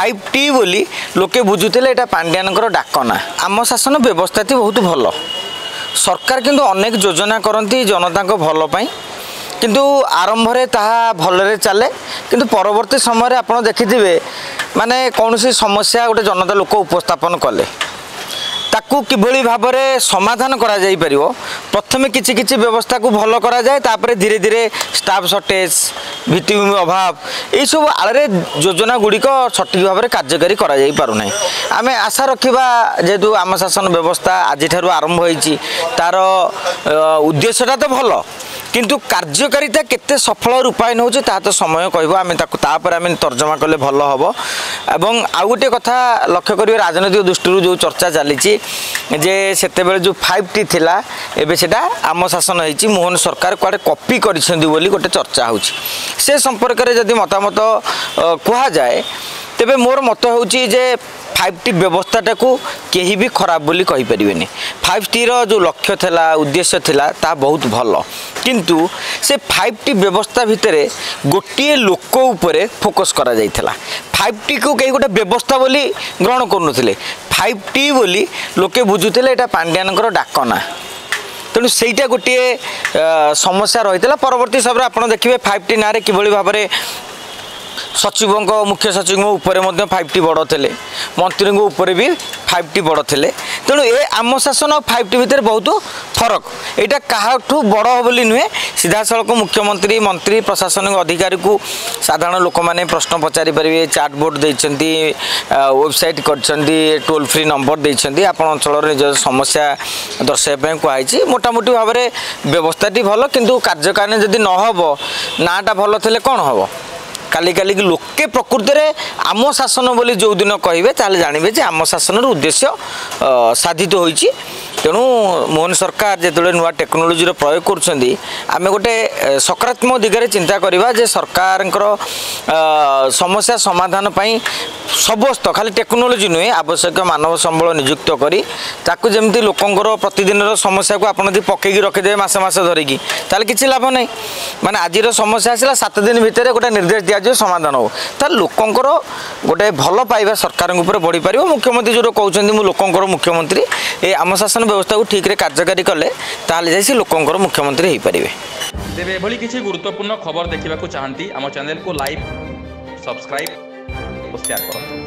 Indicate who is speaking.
Speaker 1: 5T बोली लोके बुझुते एटा पांड्यानकर डाकना आम शासन व्यवस्था बहुत भल सरकार किंतु अनेक योजना करती जनता को भल पाई किंतु आरंभ रे ताहा भलरे चले किंतु परवर्ती समय आप देखिथिबे माने कौन सी समस्या गोटे जनता लोक उपस्थापन कले ताकू किभली भाव में समाधान करा जाई परिवो प्रथमे किछि किछि व्यवस्था को भल करा जाए तापरे धीरे धीरे स्टाफ शॉर्टेज भित्तिभूमि अभाव यही सब आड़े योजना गुड़िक सठिक भाव में कार्यकारी करा जाई पारु नै आमे आशा रखिबा जेतु आम शासन व्यवस्था आज ठारू आरंभ होईची तार उद्देश्यटा तो भल किंतु कार्यकारिता केते सफल रूपायन होचे ता तो समय कहबो आमे ताकू तापर आमे तर्जमा कले भल हबो एवं आउ गोटे कथा लक्ष्य करिवे राजनीतिक दृष्टि जो चर्चा चली जे सेते बेले जो 5T थिला एबे सेटा आम शासन होईची मोहन सरकार कुआडे कॉपी करिसेंदी बोली गोटे चर्चा होची से संपर्क रे जदि मतामत कुहा जाए तेबे मोर मत होची जे 5T व्यवस्थाटा को केही भी खराब बोली कहि परिबेनी 5T रो जो लक्ष्य थिला उद्देश्य थिला ता बहुत भल किंतु से 5T व्यवस्था भितरे गोटे लोक उपरे फोकस करा जाइथिला 5T को कहीं गोटे व्यवस्था बोली ग्रहण करूनथिले 5T बोली लोके बुझुथिले एटा पांड्यानकर डाकना तेणु सेटा गोटे समस्या रही परवर्ती समय आप देखिए 5T ना किभली भाव में सचिव मुख्य सचिव ऊपर 5T बड़ थे मंत्री ऊपर भी 5T बड़ थे तेणु ए आम शासन और 5T भितर बहुत फरक यहाँ क्या बड़ बोली नुहे सीधा सड़क मुख्यमंत्री मंत्री प्रशासनिक अधिकारी को साधारण लोक मैंने प्रश्न पचारि पारे चाट बोर्ड देती वेबसाइट कर टोल फ्री नंबर देती आप अंचल निज समस्या दर्शाइवाई कहुई मोटामोटी भाव में व्यवस्थाटी भल किंतु कार्यकारिणी जदि नहब नाटा भल थे कौन हम काली काली लोके प्रकृति में आम शासन बोली जो दिन कहे ताले जानवे जे आम शासन उद्देश्य साधित होईची तेणु मोहन सरकार जो नुआ टेक्नोलोजी प्रयोग करें गोटे सकारात्मक दिगरे चिंता करवा जे सरकार समस्या समाधान पाई समस्त खाली टेक्नोलोजी नुहे आवश्यक मानव संबल नियुक्त करी ताकू जमती लोकंर प्रतिदिन समस्या को आपन पकईकी रखिदे मस मस धरिकी ताले किछि लाभ नहीं माने आजिर समस्या आसला 7 दिन भितर गोटे निर्देश दिया समाधान हो ताले लोकंर गोटे भल पाइबा सरकार ऊपर बढ़ी पार मुख्यमंत्री जो कहते मुझे लोकंर मुख्यमंत्री ए आम शासन व्यवस्था को ठीक रे कार्यकारी कले ताले जाइसी लोकंर मुख्यमंत्री हो पारे
Speaker 2: तेरे एभली किसी गुरुत्वपूर्ण खबर देखा चाहती आम चैनल को लाइक सब्सक्राइब और शेयर करो।